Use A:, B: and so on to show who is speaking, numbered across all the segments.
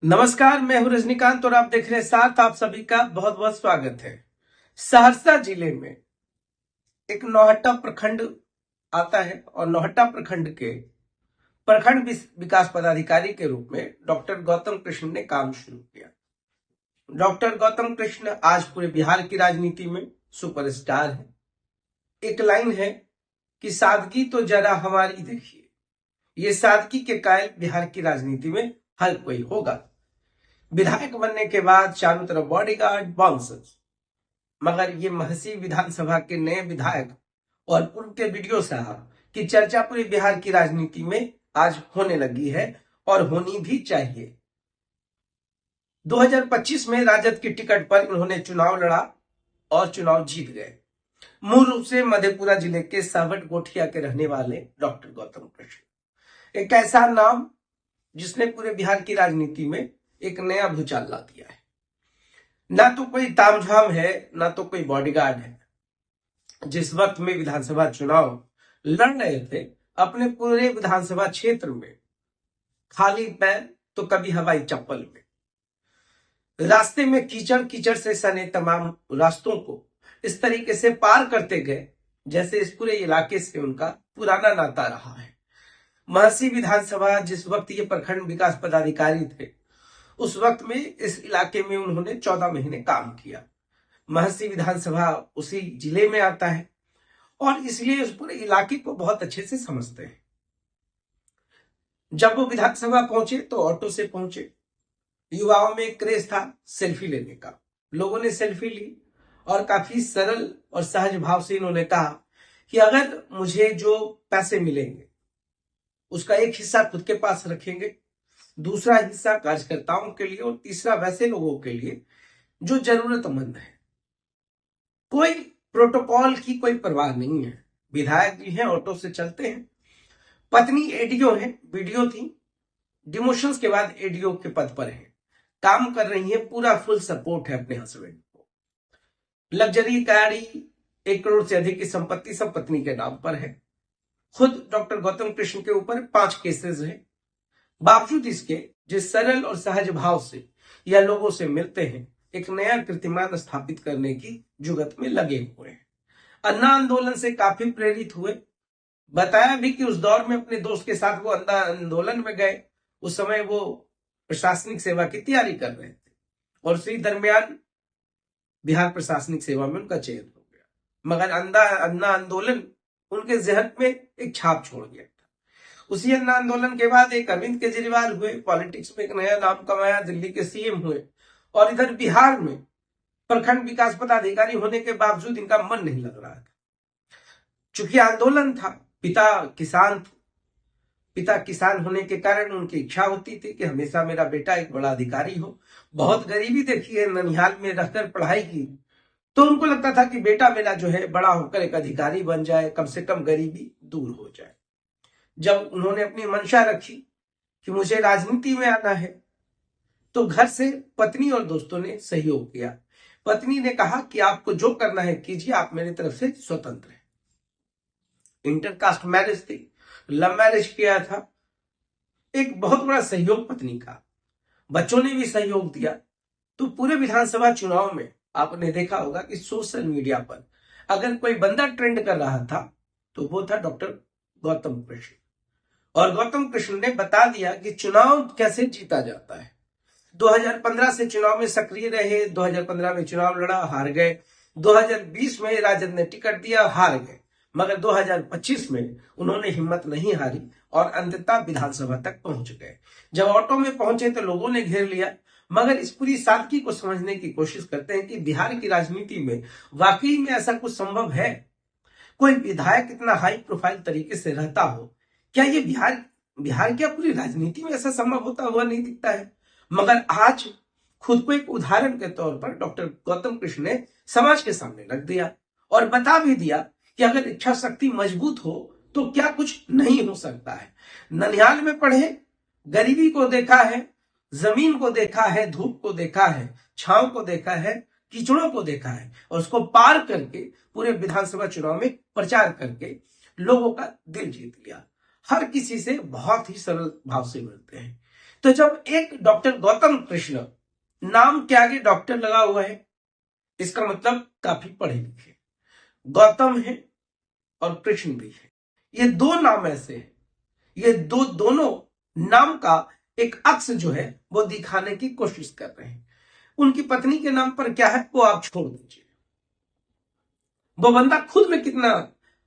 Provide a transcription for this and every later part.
A: नमस्कार, मैं हूं रजनीकांत और आप देख रहे हैं साथ। आप सभी का बहुत बहुत स्वागत है। सहरसा जिले में एक नौहट्टा प्रखंड आता है और नौहट्टा प्रखंड के प्रखंड विकास पदाधिकारी के रूप में डॉक्टर गौतम कृष्ण ने काम शुरू किया। डॉक्टर गौतम कृष्ण आज पूरे बिहार की राजनीति में सुपरस्टार है। एक लाइन है कि सादगी तो जरा हमारी देखिए, ये सादगी के कायल बिहार की राजनीति में हर कोई होगा। विधायक बनने के बाद चारों तरफ बॉडीगार्ड, बाउंसर्स, मगर ये महसी विधानसभा के नए विधायक और पूर्व के वीडियो साहब की चर्चा पूरी बिहार की राजनीति में आज होने लगी है और होनी भी चाहिए। 2025 में राजद की टिकट पर उन्होंने चुनाव लड़ा और चुनाव जीत गए। मूल रूप से मधेपुरा जिले के सावट गोठिया के रहने वाले डॉक्टर गौतम कृष्ण, एक ऐसा नाम जिसने पूरे बिहार की राजनीति में एक नया भूचाल ला दिया है। ना तो कोई तामझाम है, ना तो कोई बॉडीगार्ड है। जिस वक्त में विधानसभा चुनाव लड़ रहे थे, अपने पूरे विधानसभा क्षेत्र में खाली पैर तो कभी हवाई चप्पल में, रास्ते में कीचड़ कीचड़ से सने तमाम रास्तों को इस तरीके से पार करते गए जैसे इस पूरे इलाके से उनका पुराना नाता रहा है। महसी विधानसभा जिस वक्त ये प्रखंड विकास पदाधिकारी थे, उस वक्त में इस इलाके में उन्होंने 14 महीने काम किया। महसी विधानसभा उसी जिले में आता है और इसलिए उस पूरे इलाके को बहुत अच्छे से समझते हैं। जब वो विधानसभा पहुंचे तो ऑटो से पहुंचे। युवाओं में एक क्रेज था सेल्फी लेने का। लोगों ने सेल्फी ली और काफी सरल और सहज भाव से इन्होंने कहा कि अगर मुझे जो पैसे मिलेंगे उसका एक हिस्सा खुद के पास रखेंगे, दूसरा हिस्सा कार्यकर्ताओं के लिए और तीसरा वैसे लोगों के लिए जो जरूरतमंद है। कोई प्रोटोकॉल की कोई परवाह नहीं है। विधायक जी हैं, ऑटो से चलते हैं। पत्नी एडीओ है, वीडियो थी, डिमोशंस के बाद एडीओ के पद पर है, काम कर रही है, पूरा फुल सपोर्ट है अपने हस्बैंड को। लग्जरी गाड़ी, 1 करोड़ से अधिक की संपत्ति सब पत्नी के नाम पर है। खुद डॉक्टर गौतम कृष्ण के ऊपर 5 केसेस है। बावजूद इसके जिस सरल और सहज भाव से यह लोगों से मिलते हैं, एक नया कीर्तिमान स्थापित करने की जुगत में लगे हुए हैं। अन्ना आंदोलन से काफी प्रेरित हुए। बताया भी कि उस दौर में अपने दोस्त के साथ वो अन्ना आंदोलन में गए। उस समय वो प्रशासनिक सेवा की तैयारी कर रहे थे और उसी दरमियान बिहार प्रशासनिक सेवा में उनका चयन हो गया। मगर अन्ना आंदोलन उनके जहन में एक छाप छोड़ गया। उसी अन्ना आंदोलन के बाद एक अरविंद केजरीवाल हुए, पॉलिटिक्स में एक नया नाम कमाया, दिल्ली के सीएम हुए और इधर बिहार में प्रखंड विकास पदाधिकारी होने के बावजूद इनका मन नहीं लग रहा था। चूंकि आंदोलन था, पिता किसान होने के कारण उनकी इच्छा होती थी कि हमेशा मेरा बेटा एक बड़ा अधिकारी हो। बहुत गरीबी देखी है, ननिहाल में रहकर पढ़ाई की, तो उनको लगता था कि बेटा मेरा जो है बड़ा होकर एक अधिकारी बन जाए, कम से कम गरीबी दूर हो जाए। जब उन्होंने अपनी मंशा रखी कि मुझे राजनीति में आना है, तो घर से पत्नी और दोस्तों ने सहयोग किया। पत्नी ने कहा कि आपको जो करना है कीजिए, आप मेरी तरफ से स्वतंत्र हैं। इंटरकास्ट मैरिज थी, लव मैरिज किया था। एक बहुत बड़ा सहयोग पत्नी का, बच्चों ने भी सहयोग दिया। तो पूरे विधानसभा चुनाव में आपने देखा होगा कि सोशल मीडिया पर अगर कोई बंदा ट्रेंड कर रहा था तो वो था डॉक्टर गौतम कृष्ण। और गौतम कृष्ण ने बता दिया कि चुनाव कैसे जीता जाता है। 2015 से चुनाव में सक्रिय रहे, 2015 में चुनाव लड़ा, हार गए। 2020 में राजद ने टिकट दिया, हार गए। मगर 2025 में उन्होंने हिम्मत नहीं हारी और अंततः विधानसभा तक पहुंच गए। जब ऑटो में पहुंचे तो लोगों ने घेर लिया। मगर इस पूरी सादगी को समझने की कोशिश करते हैं कि बिहार की राजनीति में वाकई में ऐसा कुछ संभव है। कोई विधायक इतना हाई प्रोफाइल तरीके से रहता हो, क्या ये बिहार क्या पूरी राजनीति में ऐसा संभव होता हुआ नहीं दिखता है। मगर आज खुद को एक उदाहरण के तौर पर डॉक्टर गौतम कृष्ण ने समाज के सामने रख दिया और बता भी दिया कि अगर इच्छा शक्ति मजबूत हो तो क्या कुछ नहीं हो सकता है। ननिहाल में पढ़े, गरीबी को देखा है, जमीन को देखा है, धूप को देखा है, छांव को देखा है, कीचड़ों को देखा है और उसको पार करके पूरे विधानसभा चुनाव में प्रचार करके लोगों का दिल जीत लिया। हर किसी से बहुत ही सरल भाव से मिलते हैं। तो जब एक डॉक्टर गौतम कृष्ण नाम के आगे डॉक्टर लगा हुआ है, इसका मतलब काफी पढ़े लिखे, गौतम है और कृष्ण भी है। ये दो नाम ऐसे हैं, ये दोनों नाम का एक अक्स जो है वो दिखाने की कोशिश कर रहे हैं। उनकी पत्नी के नाम पर क्या है वो आप छोड़ दीजिए, वो बंदा खुद में कितना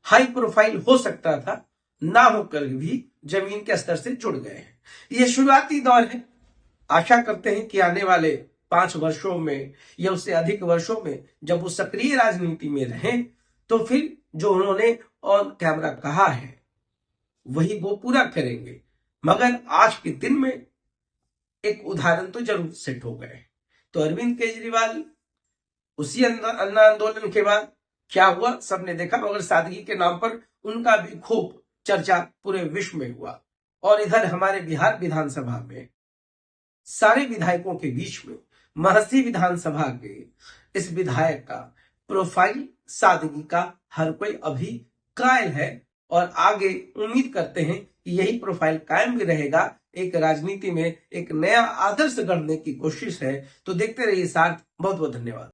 A: हाई प्रोफाइल हो सकता था, ना होकर भी जमीन के स्तर से जुड़ गए हैं। ये शुरुआती दौर है, आशा करते हैं कि आने वाले 5 वर्षों में या उससे अधिक वर्षों में जब वो सक्रिय राजनीति में रहें तो फिर जो उन्होंने ऑन कैमरा कहा है वही वो पूरा करेंगे। मगर आज के दिन में एक उदाहरण तो जरूर सेट हो गए। तो अरविंद केजरीवाल उसी अन्ना आंदोलन के बाद क्या हुआ सबने देखा, मगर सादगी के नाम पर उनका भी खूब चर्चा पूरे विश्व में हुआ। और इधर हमारे बिहार विधानसभा में सारे विधायकों के बीच में महसी विधानसभा के इस विधायक का प्रोफाइल सादगी का हर कोई अभी कायल है और आगे उम्मीद करते हैं कि यही प्रोफाइल कायम भी रहेगा। एक राजनीति में एक नया आदर्श गढ़ने की कोशिश है। तो देखते रहिए साथ। बहुत बहुत धन्यवाद।